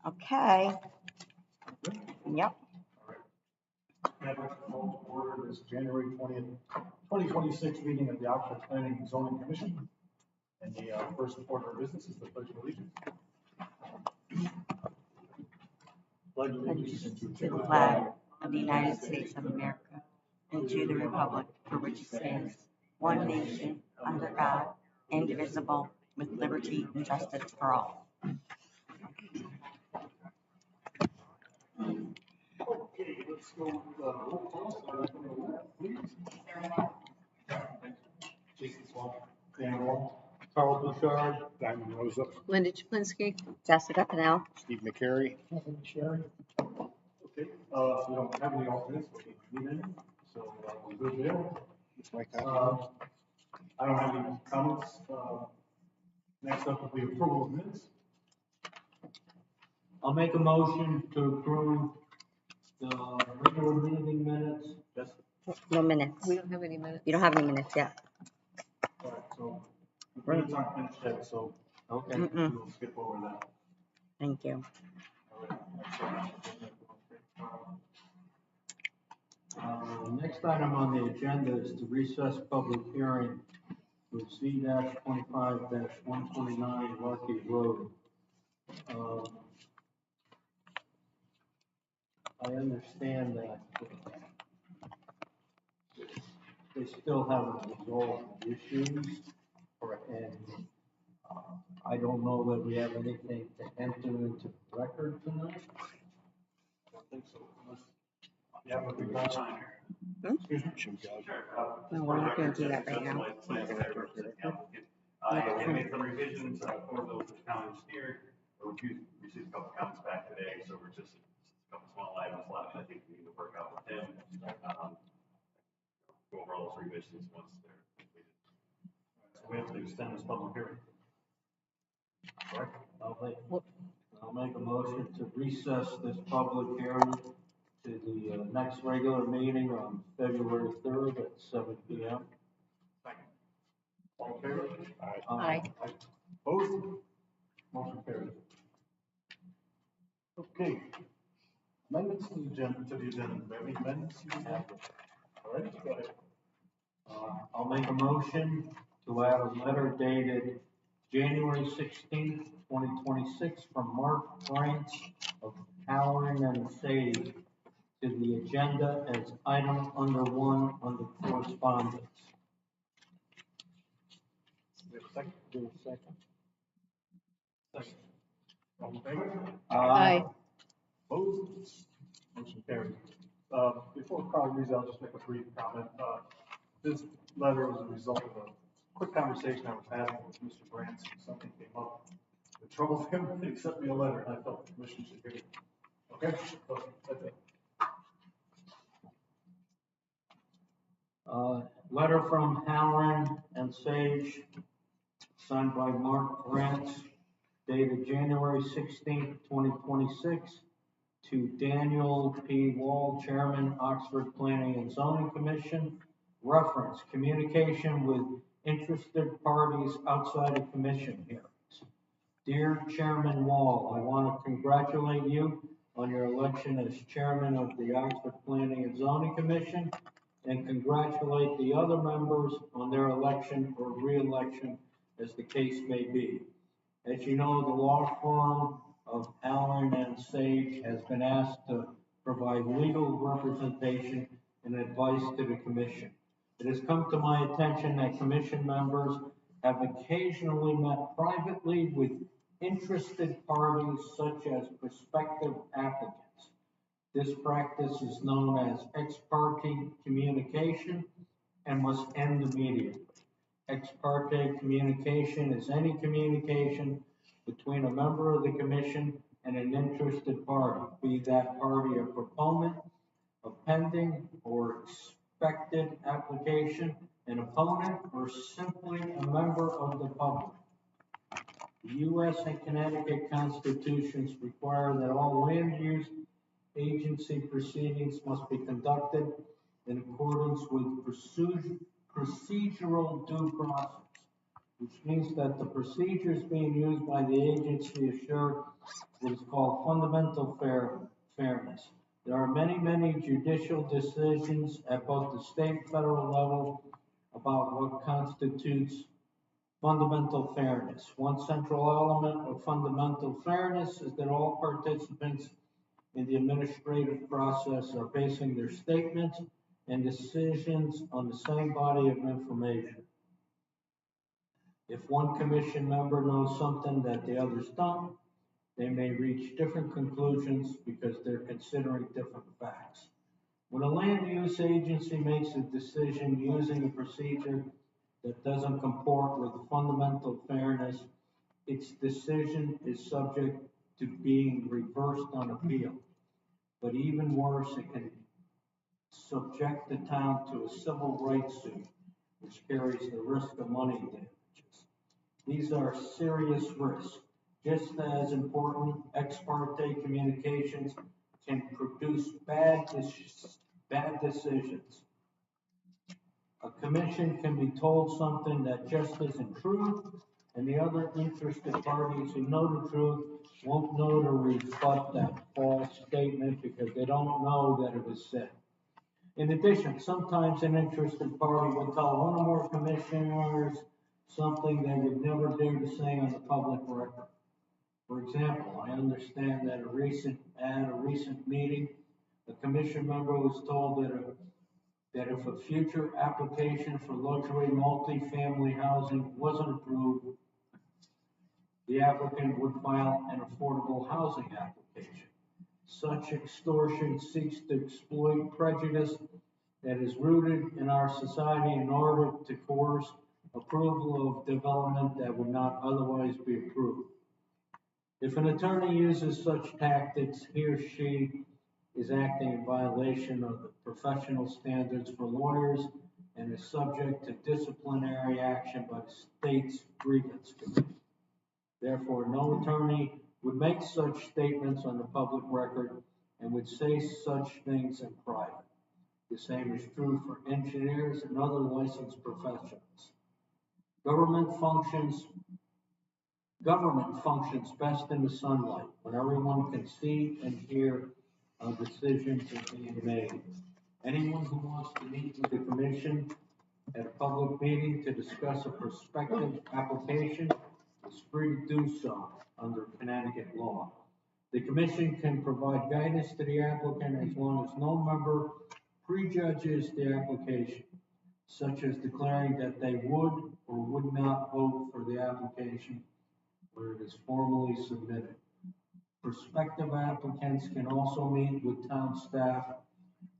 Okay. Yep. I'd like to call to order this January 20th, 2026 meeting of the Oxford Planning and Zoning Commission. And the first order of business is the Pledge of Allegiance. Pledge allegiance To the flag of the United States of America and to the republic for which it stands, one nation, under God, indivisible, with liberty and justice for all. Okay, let's go with roll call. Please. Jason Swan, Dan Wall, Carl Bouchard, Diamond Rosa, Linda Chaplinsky. Jessica Pennell. Steve McCary. Kevin Sherry. Okay, we don't have any alternates, but we need any, so we're good there. It's like I don't have any comments. Next up will be approval of minutes. I'll make a motion to approve the regular meeting minutes. Yes. No minutes. We don't have any minutes. You don't have any minutes yet. All right, so the minutes aren't finished yet, so Okay. we'll skip over that. Thank you. All right. Next item on the agenda is to recess public hearing for Z-25-129 Lucky Road. I understand that they still haven't resolved the issues, and I don't know that we have anything to enter into the record tonight. I don't think so. You have a big sign here. Excuse me. Should we go? No, we're not going to do that right now. I made some revisions for those that county engineer. We received a couple comments back today, so we're just a couple small items left. I think we need to work out with them. Go over all those revisions once they're completed. So we have to extend this public hearing. Correct? I'll make a motion to recess this public hearing to the next regular meeting on February 3rd at 7 p.m. All in favor? Aye. Opposed? Motion carried. Okay. Amendments to the agenda. Do we have any amendments? All right, go ahead. I'll make a motion to add a letter dated January 16th, 2026 from Mark Brantz of Howard and Sage to the agenda as item under 1 under correspondence. We have a second? Do a second. Second. All in favor? Aye. Opposed? Motion carried. Before Carl reads, I'll just make a brief comment. This letter was a result of a quick conversation I was having with Mr. Brantz. Something came up that troubled him. He sent me a letter, and I felt the commission should hear it. Okay? So, that's it. Letter from Howard and Sage, signed by Mark Brantz, dated January 16th, 2026, to Daniel P. Wall, Chairman, Oxford Planning and Zoning Commission. Reference, communication with interested parties outside of commission hearings. Dear Chairman Wall, I want to congratulate you on your election as Chairman of the Oxford Planning and Zoning Commission, and congratulate the other members on their election or re-election, as the case may be. As you know, the law firm of Allen and Sage has been asked to provide legal representation and advice to the commission. It has come to my attention that commission members have occasionally met privately with interested parties such as prospective applicants. This practice is known as ex parte communication and must end immediately. Ex parte communication is any communication between a member of the commission and an interested party, be that party a proponent, a pending or expected application, an opponent, or simply a member of the public. The U.S. and Connecticut constitutions require that all land use agency proceedings must be conducted in accordance with procedural due process. which means that the procedures being used by the agency assure what is called fundamental fairness. There are many judicial decisions at both the state and federal level about what constitutes fundamental fairness. One central element of fundamental fairness is that all participants in the administrative process are basing their statements and decisions on the same body of information. If one commission member knows something that the others don't, they may reach different conclusions because they're considering different facts. When a land use agency makes a decision using a procedure that doesn't comport with fundamental fairness, its decision is subject to being reversed on appeal. But even worse, it can subject the town to a civil rights suit, which carries the risk of money damages. These are serious risks. Just as important, ex parte communications can produce bad decisions. A commission can be told something that just isn't true, and the other interested parties who know the truth won't know to rebut that false statement because they don't know that it was said. In addition, sometimes an interested party will tell one or more commissioners something they would never dare to say on the public record. For example, I understand that at a recent meeting, a commission member was told that if a future application for luxury multifamily housing wasn't approved, the applicant would file an affordable housing application. Such extortion seeks to exploit prejudice that is rooted in our society in order to coerce approval of development that would not otherwise be approved. If an attorney uses such tactics, he or she is acting in violation of the professional standards for lawyers and is subject to disciplinary action by the state's grievance committee. Therefore, no attorney would make such statements on the public record and would say such things in private. The same is true for engineers and other licensed professionals. Government functions best in the sunlight when everyone can see and hear how decisions are being made. Anyone who wants to meet with the commission at a public meeting to discuss a prospective application is free to do so under Connecticut law. The commission can provide guidance to the applicant as long as no member prejudges the application, such as declaring that they would or would not vote for the application where it is formally submitted. Prospective applicants can also meet with town staff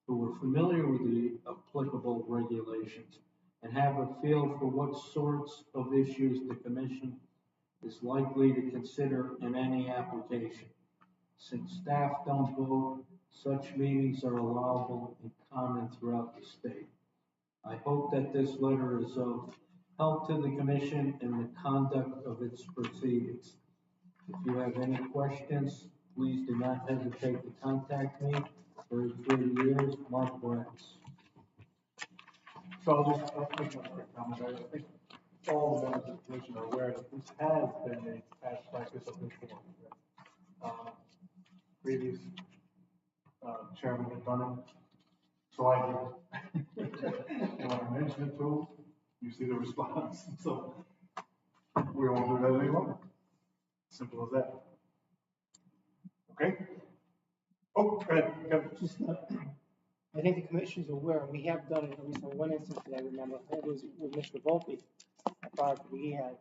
who are familiar with the applicable regulations and have a feel for what sorts of issues the commission is likely to consider in any application. Since staff don't vote, such meetings are allowable and common throughout the state. I hope that this letter is of help to the commission in the conduct of its proceedings. If you have any questions, please do not hesitate to contact me. 33 years, Mark Brents. So I'll make one quick comment. I think all the members of the commission are aware that this has been a past practice of this board. Previous chairman had done it, so I did. And when I mention it to him, you see the response. So we won't do that any longer. Simple as that. Okay? Oh, go ahead. Kevin. Just, I think the commission's aware, and we have done it, at least on one instance that I remember, it was with Mr. Volpe. I thought we had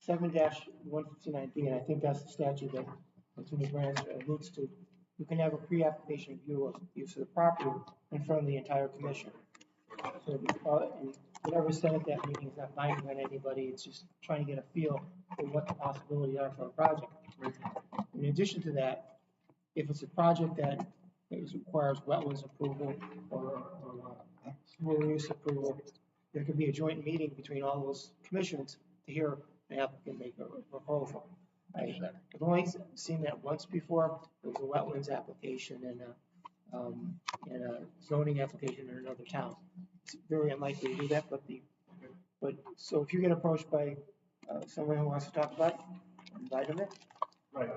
7-159B, and I think that's the statute that Attorney Branch alludes to. You can have a pre-application review of use of the property in front of the entire commission. So, and whatever's said at that meeting is not binding on anybody, it's just trying to get a feel for what the possibilities are for a project. In addition to that, if it's a project that requires wetlands approval or sewer use approval, there could be a joint meeting between all those commissions to hear an applicant make a proposal. I've only seen that once before. It was a wetlands application and a zoning application in another town. It's very unlikely to do that, but the But, so if you get approached by someone who wants to talk about it, invite them in. Right,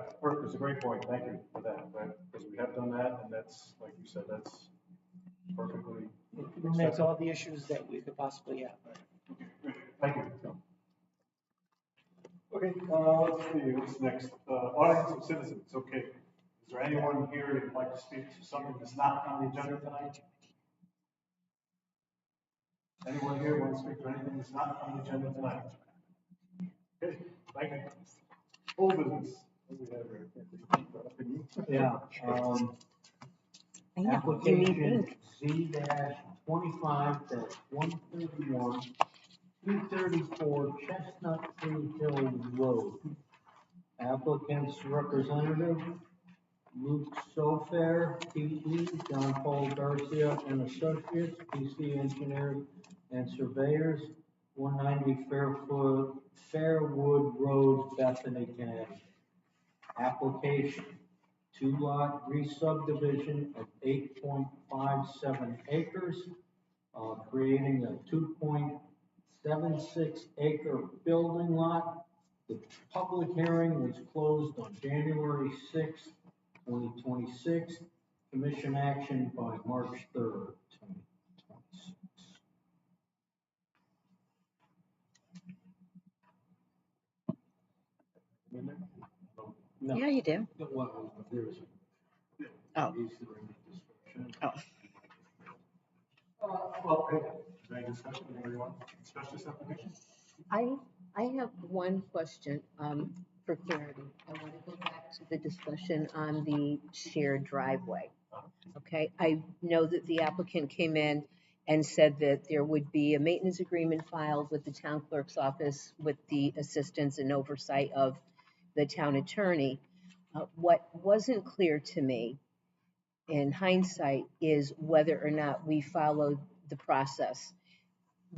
it's a great point, thank you for that, right, because we have done that, and that's, like you said, that's perfectly. It eliminates all the issues that we could possibly have. Thank you. Okay, let's see, what's next? Audience of citizens, okay. Is there anyone here who'd like to speak to something that's not on the agenda tonight? Anyone here want to speak to anything that's not on the agenda tonight? Okay, thank you. Old business. What do we have here? Yeah, I know, you need application ink. Z-25-131, 234 Chestnut Tree Hill Road. Applicant's representative, Luke Sofair, P.E., John Paul Garcia and Associates, PC Engineers and Surveyors, 190 Fairwood Road, Bethany, Connecticut. Application, 2-lot re-subdivision of 8.57 acres, creating a 2.76 acre building lot. The public hearing was closed on January 6th, 2026. Commission action by March 3rd, 2026. No. Yeah, you do. Well, there is. Oh. Is there any discussion? Oh. Well, hey, is there any discussion, anybody want to discuss this application? I have one question, for clarity. I want to go back to the discussion on the shared driveway. Okay, I know that the applicant came in and said that there would be a maintenance agreement filed with the town clerk's office with the assistance and oversight of the town attorney. What wasn't clear to me in hindsight is whether or not we followed the process.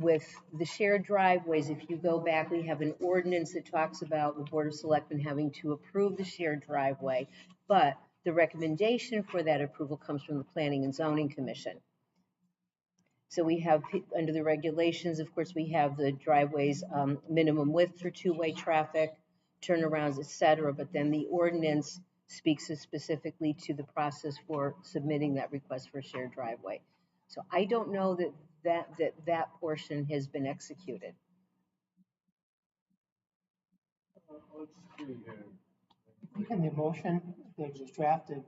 With the shared driveways, if you go back, we have an ordinance that talks about the Board of Selectmen having to approve the shared driveway, but the recommendation for that approval comes from the Planning and Zoning Commission. So we have, under the regulations, of course, we have the driveways, minimum width for two-way traffic, turnarounds, et cetera, but then the ordinance speaks specifically to the process for submitting that request for a shared driveway. So I don't know that portion has been executed. Let's see here. I think in the motion that was drafted,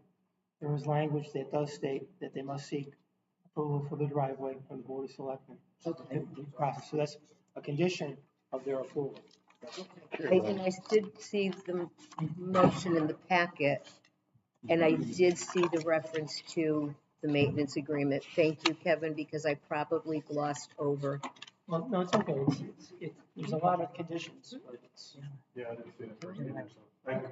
there was language that does state that they must seek approval for the driveway from the Board of Selectmen. Okay. The process, so that's a condition of their approval. And I did see the motion in the packet, and I did see the reference to the maintenance agreement. Thank you, Kevin, because I probably glossed over. Well, no, it's okay. There's a lot of conditions, but it's, Yeah, I didn't see it first either, so, thank you.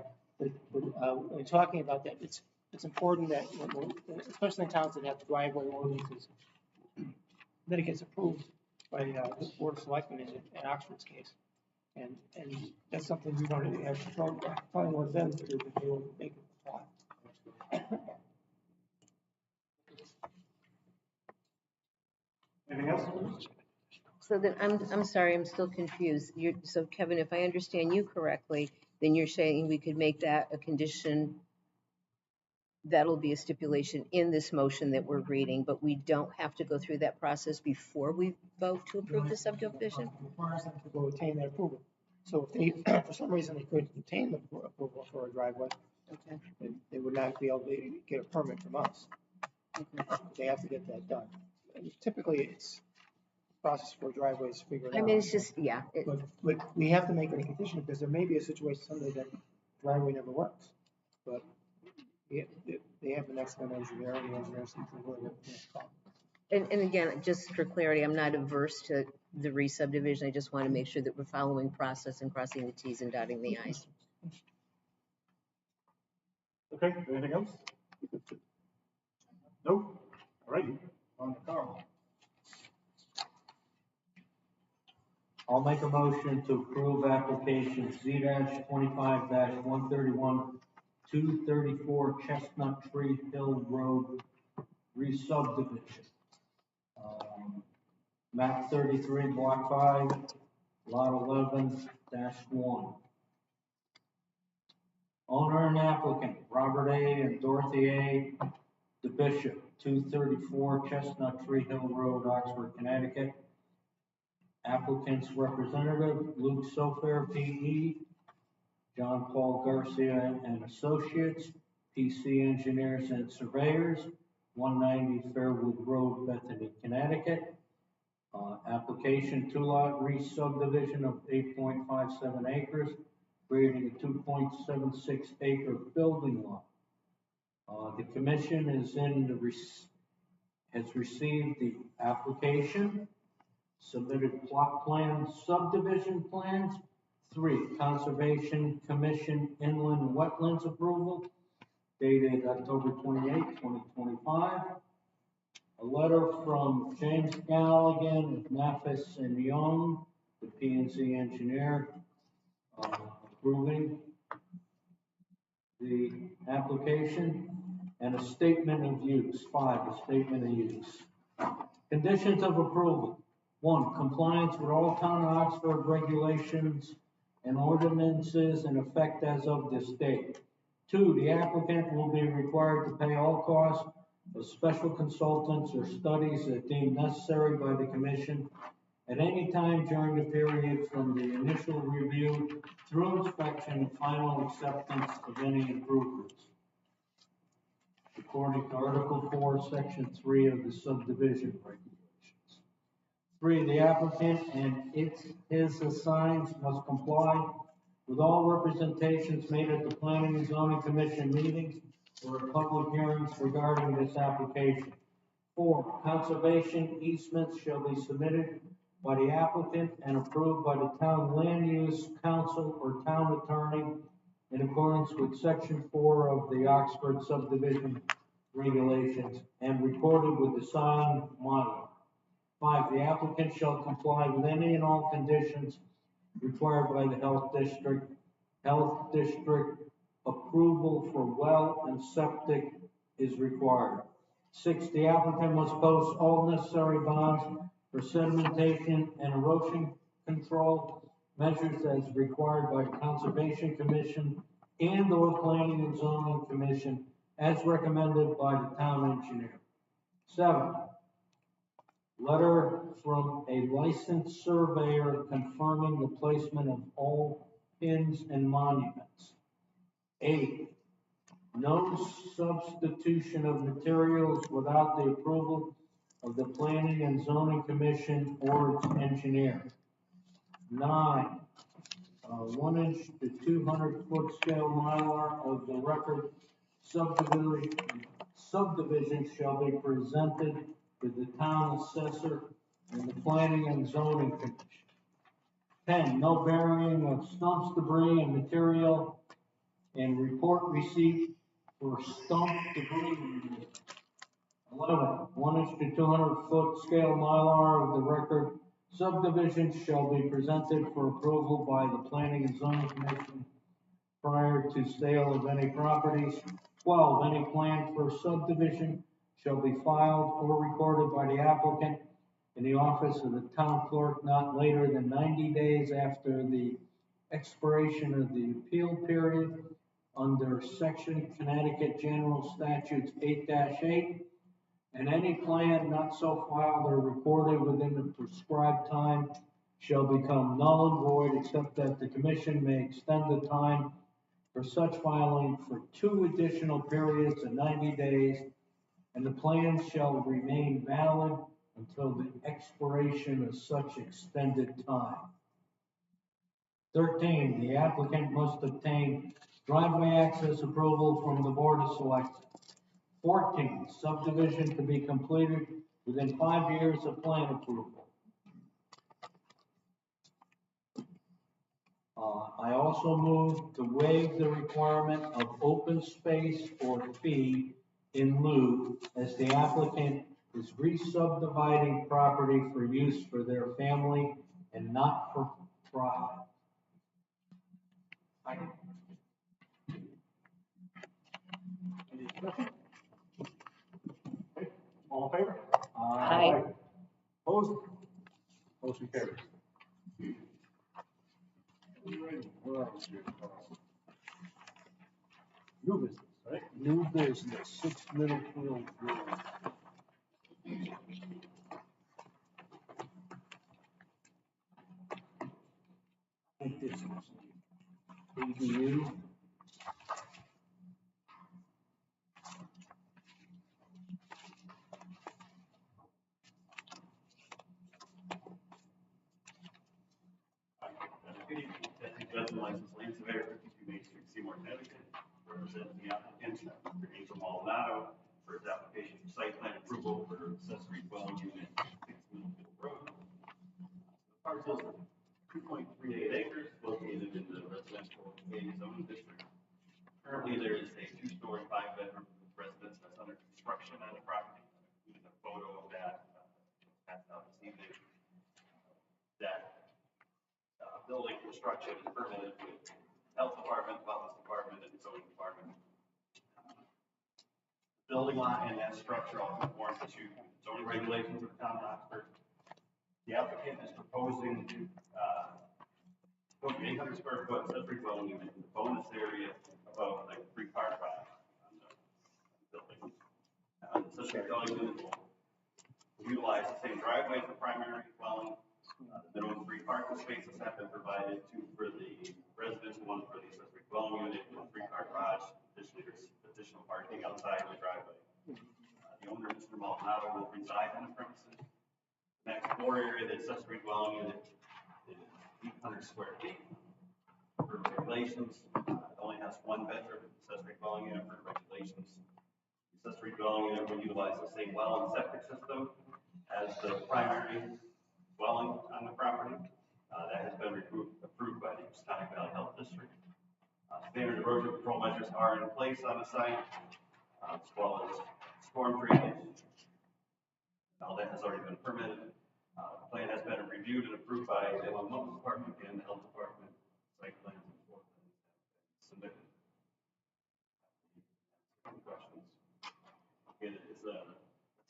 when we're talking about that, it's important that, especially in towns that have driveway ordinances, that it gets approved by the Board of Selectmen in Oxford's case. And that's something we want to have probably want them to do, but they will make it apply. Anything else? So then, I'm sorry, I'm still confused. So Kevin, if I understand you correctly, then you're saying we could make that a condition, that'll be a stipulation in this motion that we're reading, but we don't have to go through that process before we vote to approve the subdivision? Requires them to go obtain that approval. So if they, for some reason, they couldn't obtain the approval for a driveway, Okay. they would not be able to get a permit from us. They have to get that done. And typically, it's process for driveways figured out. I mean, it's just, yeah. But we have to make it a condition because there may be a situation someday that driveway never works. But they have an excellent engineer, and the engineer seems to really have a problem. And again, just for clarity, I'm not averse to the re-subdivision. I just want to make sure that we're following process and crossing the Ts and dotting the Is. Okay, anything else? Nope. All righty, on to Carl. I'll make a motion to approve application Z-25-131, 234 Chestnut Tree Hill Road re-subdivision. map 33, block 5, lot 11-1. Owner and applicant, Robert A. and Dorothy A. DeBishop, 234 Chestnut Tree Hill Road, Oxford, Connecticut. Applicant's representative, Luke Sofair, P.E., John Paul Garcia and Associates, PC Engineers and Surveyors, 190 Fairwood Road, Bethany, Connecticut. Application 2-lot re-subdivision of 8.57 acres, creating a 2.76 acre building lot. The commission is has received the application, submitted plot plans, subdivision plans. 3, Conservation Commission inland wetlands approval, dated October 28, 2025. A letter from James Galligan of Mathis and Young, the P&Z engineer, approving the application, and a statement of use. 5, a statement of use. Conditions of approval. 1, compliance with all town of Oxford regulations and ordinances in effect as of this date. 2, the applicant will be required to pay all costs of special consultants or studies that deemed necessary by the commission at any time during the period from the initial review through inspection and final acceptance of any improvements, according to Article 4, Section 3 of the subdivision regulations. 3, the applicant and his assigns must comply with all representations made at the Planning and Zoning Commission meetings or at public hearings regarding this application. 4, conservation easements shall be submitted by the applicant and approved by the town land use council or town attorney in accordance with Section 4 of the Oxford subdivision regulations and recorded with the signed Mylar. 5, the applicant shall comply with any and all conditions required by the health district. Health district approval for well and septic is required. 6, the applicant must post all necessary bonds for sedimentation and erosion control measures as required by the Conservation Commission and or Planning and Zoning Commission as recommended by the town engineer. 7, letter from a licensed surveyor confirming the placement of all pins and monuments. 8, no substitution of materials without the approval of the Planning and Zoning Commission or its engineer. 9, 1 inch to 200 foot scale Mylar of the record subdivision shall be presented to the town assessor and the Planning and Zoning Commission. 10, no burying of stumps, debris, and material, and report receipt for stump debris removal. 11, 1 inch to 200 foot scale Mylar of the record subdivision shall be presented for approval by the Planning and Zoning Commission prior to sale of any properties. 12, any plan for subdivision shall be filed or recorded by the applicant in the office of the town clerk not later than 90 days after the expiration of the appeal period under Section Connecticut General Statutes 8-8, and any plan not so filed or recorded within the prescribed time shall become null and void, except that the commission may extend the time for such filing for 2 additional periods of 90 days, and the plan shall remain valid until the expiration of such extended time. 13, the applicant must obtain driveway access approval from the Board of Selectmen. 14, subdivision to be completed within 5 years of plan approval. I also move to waive the requirement of open space or fee in lieu as the applicant is re-subdividing property for use for their family and not for profit. Any discussion? Okay. All in favor? Aye. Opposed? Motion carries. New business, right? New business, 6 Middlefield Road. I think this is ADU. Judge license land surveyor, 52 Main Street, Seymour, Connecticut, representing the applicant, Mr. Angel Maldonado, for his application for site plan approval for accessory dwelling unit 6 Middlefield Road. The parcel is 2.38 acres located in the residential A zoning district. Currently, there is a 2-story, 5-bedroom residence that's under construction on the property. There's a photo of that passed out this evening. That building construction is permitted with health department, wetlands department, and zoning department. Building lot and that structure all conform to zoning regulations of the town of Oxford. The applicant is proposing to put 800 square foot accessory dwelling unit in the bonus area above like 3-car garage on the building. The accessory dwelling unit will utilize the same driveway for primary dwelling. The minimum 3 parking spaces have been provided, 2 for the residence, 1 for the accessory dwelling unit, and a 3-car garage. Additionally, there's additional parking outside the driveway. The owner, Mr. Maldonado, will reside on the premises. The next floor area, the accessory dwelling unit, is 800 square feet. For regulations, it only has 1 bedroom. Accessory dwelling unit for regulations. The accessory dwelling unit will utilize the same well and septic system as the primary dwelling on the property. That has been approved by the Houstonic Valley Health District. Standard erosion control measures are in place on the site, as well as storm drainage. All that has already been permitted. The plan has been reviewed and approved by the Wetlands Department and the Health Department. Site plans and forth submitted. Any questions? It is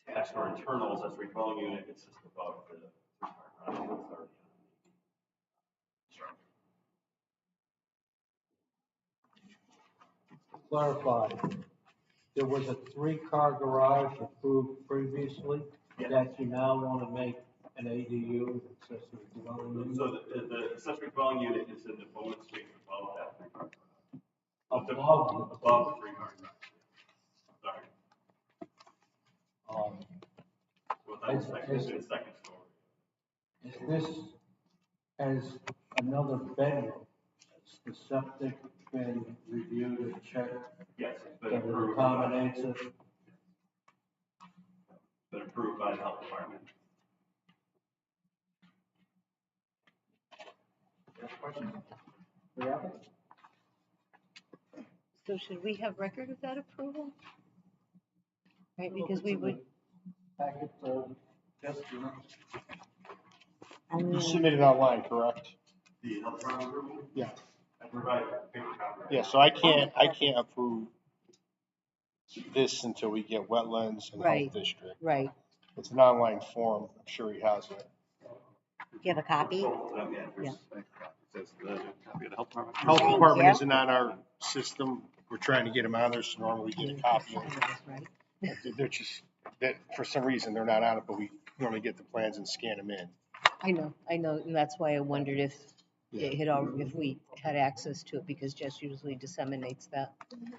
attached or internal accessory dwelling unit. It's just above the 3-car garage that's already on the structure. Clarify, there was a 3-car garage approved previously that you now want to make an ADU, accessory dwelling unit. So the accessory dwelling unit is in the bonus space above that 3-car garage. Above the 3-car garage. Sorry. Well, that's the second story. Is this as another bedroom? Has the septic been reviewed and checked? Yes, it's been That it approved. accommodates it? Been approved by the health department. So should we have record of that approval? Right, because we would, Packet, yes, you know. You submitted online, correct? The health department approval? Yeah. I provided paper copy. Yeah, so I can't approve this until we get wetlands and Right. health district. right, It's an online form, I'm sure he has it. Do you have a copy? Yeah. Says the copy of the health department. Health Thank department you. isn't on our system, we're trying to get them on there, so normally we get a copy. right. They're just, that, for some reason, they're not on it, but we normally get the plans and scan them in. I know, and that's why I wondered if it had, if we had access to it, because Jess usually disseminates that.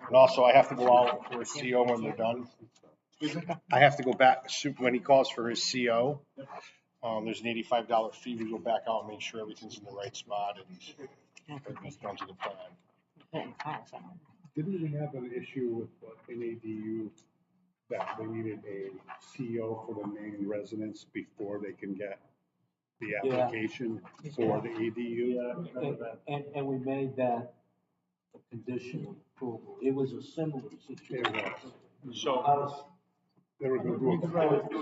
And also, I have to go out for a CO when they're done. I have to go back, when he calls for his CO, there's an $85 fee, we go back out and make sure everything's in the right spot and everything's done to the plan. Didn't we have an issue with an ADU that they needed a CO for the main residence before they can get the Yeah. application for the ADU? And we made that a conditional approval. It was a similar situation. So, They were gonna do a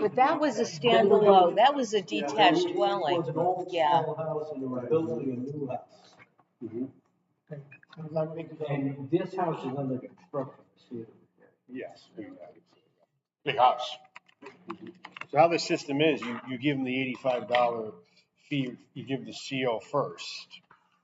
But that was a standalone, that was a detached It dwelling. was an old Yeah. small house and they were building a new house. Mhm. And this house is under construction. See, Yes, we have. big house. So how the system is, you give them the $85 fee, you give the CO first.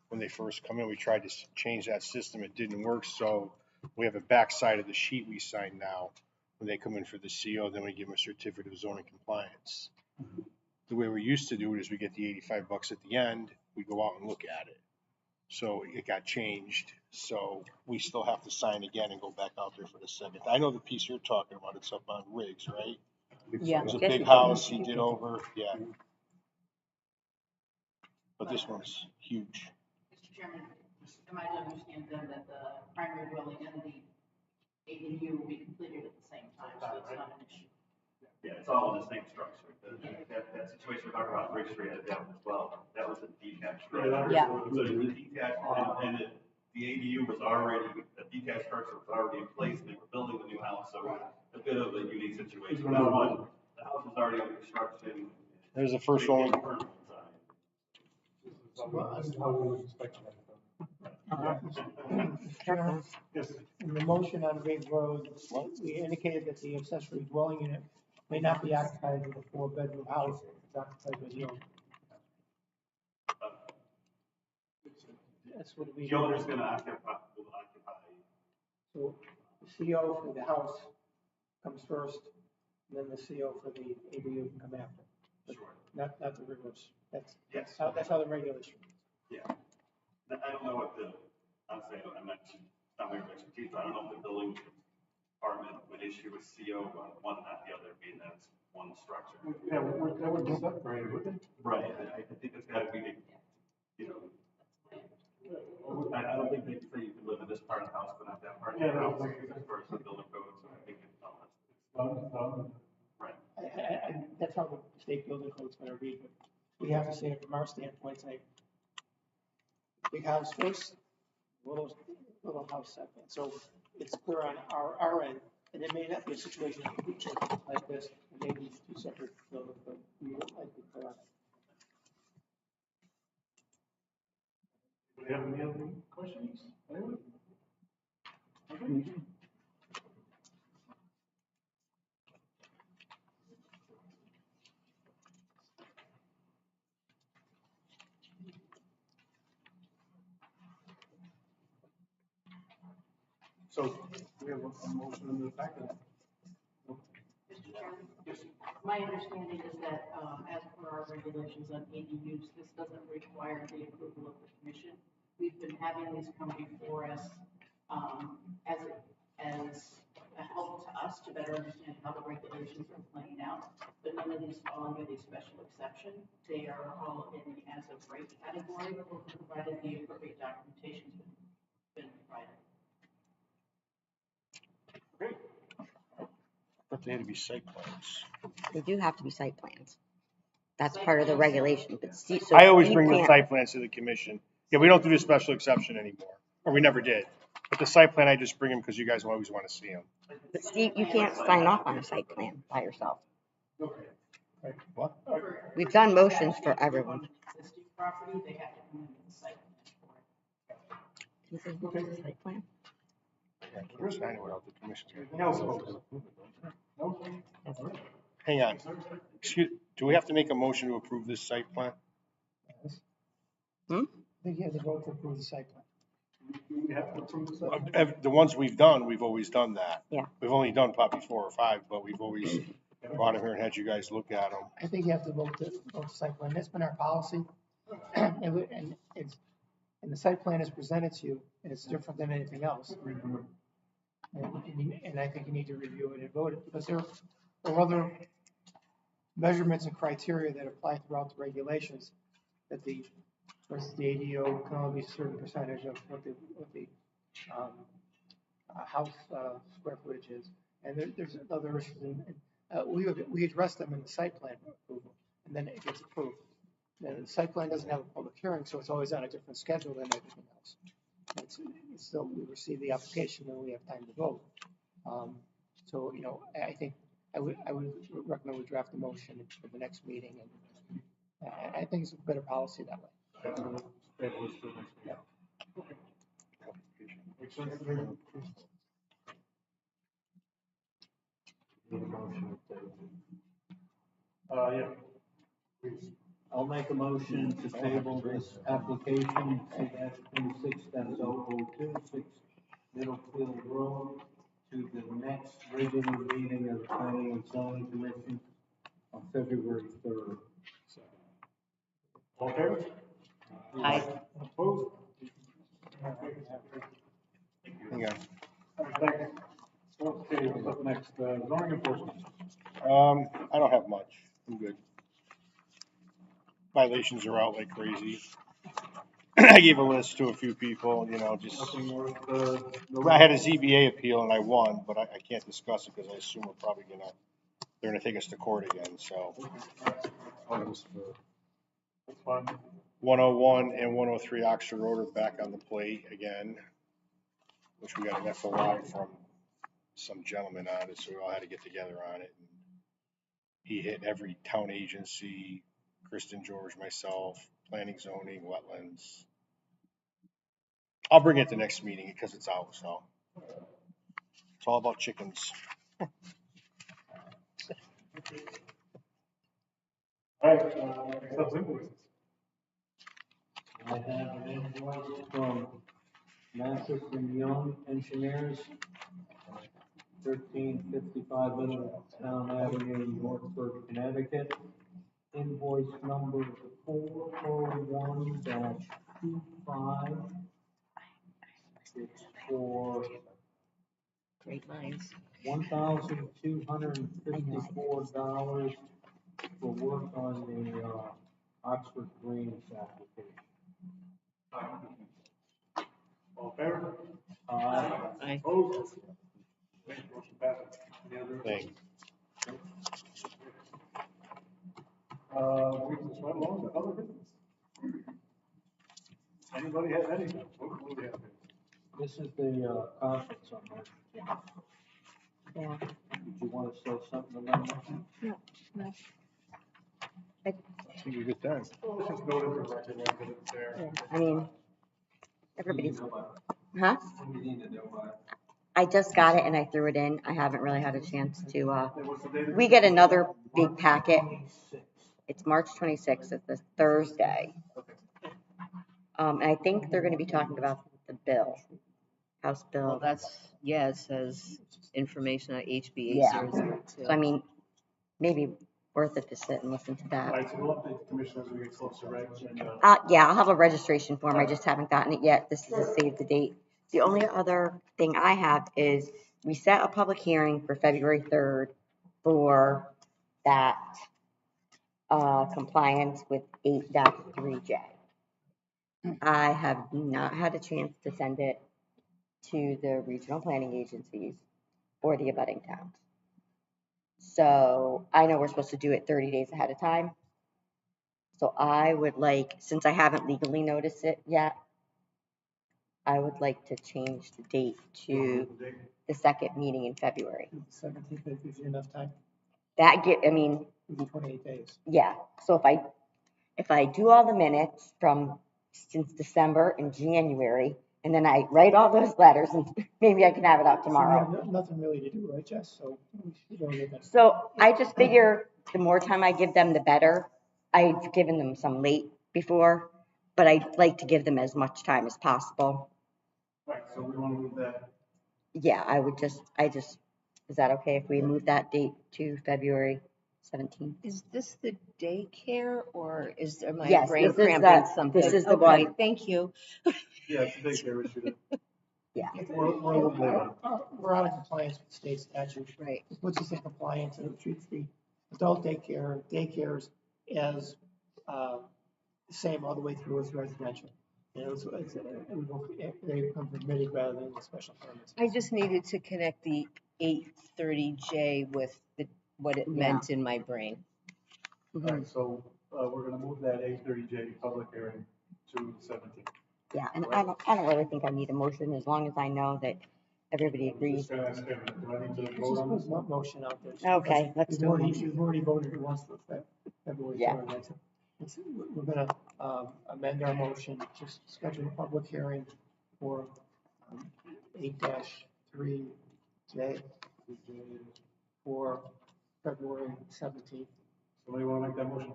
When they first come in, we tried to change that system. It didn't work, so we have a backside of the sheet we sign now. When they come in for the CO, then we give them a certificate of zoning compliance. The way we used to do it is we get the $85 at the end, we go out and look at it. So it got changed, so we still have to sign again and go back out there for the second. I know the piece you're talking about, it's up on Riggs, right? Yeah. It was a Yes, big you house he did over, yeah. But this one's huge. Mr. Chairman, am I to understand then that the primary dwelling and the ADU will be completed at the same time, so it's not an issue? Yeah, it's all in the same structure. That situation we're talking about, Bridge Street, that as well, that was a detached structure. Yeah. So the detached, and the ADU was already, the detached structure was already in place, and they were building the new house, so a bit of a unique situation. This one, the house was already under construction. There's the first one. This is how we would expect it. Chairman, Yes, in the motion on Riggs Road, we indicated that the accessory dwelling unit may not be occupied with a 4-bedroom house, it's occupied with the owner. That's what we. The owner's gonna occupy, will occupy. So the CO for the house comes first, and then the CO for the ADU can come after. But Sure. Not the reverse. That's how the regulation. Yeah. I don't know what honestly, I'm not my expertise, but I don't know if the building department would issue a CO on one, not the other, being that it's one structure. yeah, that would be separated, wouldn't it? Right, I think it's gotta be, I don't think they can say you can live in this part of the house, but not that part of the Yeah, no, house, like- as far as the building code, so I think it's all, right. That's how the state building code's gonna read, but we have to say it from our standpoint, say, big house first, little house second. So it's clear on our end, and it may not be a situation in the future like this, it may be two separate buildings, but we would like to clear on it. Do you have any other questions? Anyone? Okay. So we have a motion in the back of that. Mr. Chairman? My understanding is that, as per our regulations on ADUs, this doesn't require the approval of the commission. We've been having these come before us, as a help to us to better understand how the regulations are playing out. But none of these fall under the special exception. They are all in the as of right category, provided the appropriate documentation's been provided. But they had to be site plans. They do have to be site plans. That's part of the regulation, but see, so I always you bring the can't- site plans to the commission. Yeah, we don't do the special exception anymore, or we never did. But the site plan, I just bring them because you guys always want to see them. But Steve, you can't sign off on a site plan by yourself. What? We've done motions for everyone. Existing property, they have to come in with a site plan for it. This is what is a site plan? I can't sign it without the commission. No, folks. No? Hang on. Excuse, do we have to make a motion to approve this site plan? I think you have to vote to approve the site plan. We have to approve this. The ones we've done, we've always done that. Yeah. We've only done probably 4 or 5, but we've always brought them here and had you guys look at them. I think you have to vote the site plan. That's been our policy. And the site plan is presented to you, and it's different than anything else. And I think you need to review it and vote it, because there are other measurements and criteria that apply throughout the regulations, that for instance, the ADO can only be a certain percentage of what the house square footage is. And there's other issues, and we address them in the site plan approval, and then it gets approved. The site plan doesn't have a public hearing, so it's always on a different schedule than everything else. It's still, we receive the application, and we have time to vote. So, I think I would recommend we draft a motion for the next meeting, and I think it's a better policy that way. Yeah. Makes sense. Yeah. Please. I'll make a motion to table this application, C-26-002, 6 Middlefield Road, to the next regular meeting of the Planning and Zoning Commission on February 3rd. All in favor? Aye. Opposed? Hang on. All right, thanks. Okay, what's up next? Zoning enforcement. I don't have much. I'm good. Violations are out like crazy. I gave a list to a few people, you know, just, Nothing worth, I had a ZBA appeal and I won, but I can't discuss it because I assume they're gonna take us to court again, so. That's fine. 101 and 103 Oxford Road are back on the plate again, which we got an FOI from some gentleman on it, so we all had to get together on it. He hit every town agency, Kristen George, myself, planning, zoning, wetlands. I'll bring it to the next meeting because it's out, so. It's all about chickens. All right, next up, invoices. I have an invoice from Mathis and Young Engineers, 1355 Middletown Avenue, Northford, Connecticut. Invoice number 401-25. It's for Great minds. $1,254 for work on the Oxford Greens application. All in favor? Aye. Opposed? Okay, motion passes. Any other? Thing. Brings us right along to other business. Anybody have anything? What do we have? This is the conference on March 10th. Yeah. Did you want to say something about that? I think you're good time. Let's just go to the record, like, that it's there. I mean, everybody's, huh? I just got it and I threw it in. I haven't really had a chance to, What's the date? we get another big packet. It's March 26th, it's this Thursday. And I think they're gonna be talking about the bill, House Well, bill. that's, yeah, it says information on HB Yeah. 802. So I mean, maybe worth it to sit and listen to All that. right, so we'll update the commission as we get closer, right? And, Yeah, I'll have a registration form. I just haven't gotten it yet. This is a save the date. The only other thing I have is we set a public hearing for February 3rd for that compliance with 8-3J. I have not had a chance to send it to the regional planning agencies or the abutting towns. So I know we're supposed to do it 30 days ahead of time. So I would like, since I haven't legally noticed it yet, I would like to change the date to the second meeting in February. 17th, that gives you enough time, I mean, it'll be 28 days. yeah. So if I do all the minutes from since December and January, and then I write all those letters, and maybe I can have it out tomorrow. So we have nothing really to do, right, Jess? So we should go get that. So I just figure the more time I give them, the better. I've given them some late before, but I'd like to give them as much time as possible. right, so we want to move that. Yeah, is that okay if we move that date to February 17th? Is this the daycare or is my Yes, brain this is cramping the- something? this is the Okay, one. thank you. Yeah, it's a daycare issue. Yeah. We're a little late on it. We're out of compliance with state statute. Right. It puts us in compliance and it treats the adult daycares as the same all the way through as residential. You know, so they become permitted rather than the special permits. I just needed to connect the 830J with what it meant in my brain. All right, so we're going to move that 8:30J public hearing to the 17th. Yeah, and I don't really think I need a motion as long as I know that everybody agrees. Just gonna ask him, do I need to Just vote on this? put motion out there. Okay, let's do it. You've already voted once for February Yeah. 3rd. We're gonna amend our motion to schedule a public hearing for 8-3J for February 17th. Somebody want to make that motion?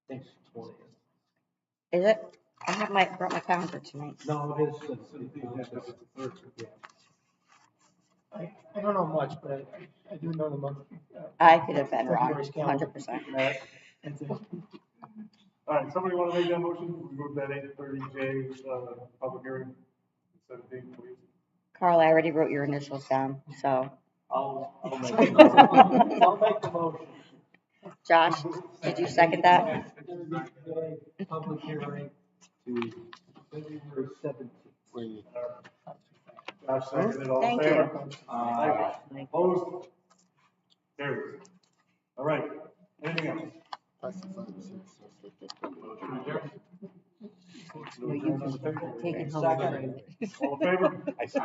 think it's 20th. Is it? I brought my calendar tonight. No, it is. I don't know much, but I do know the month. I could have been wrong, February's calendar. 100%. That's it. All right, somebody want to make that motion? We move that 8:30 J, public hearing, 17, please. Carl, I already wrote your initials down, so. I'll make the motion. I'll make the motion. Josh, did you second that? Public hearing to February 17th. Josh, seconded, all in Thank you. favor? Opposed? Carried. All right, anything else? No, you can take it home. Second. All in favor? I see it.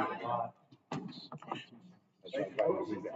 That's why I believe that.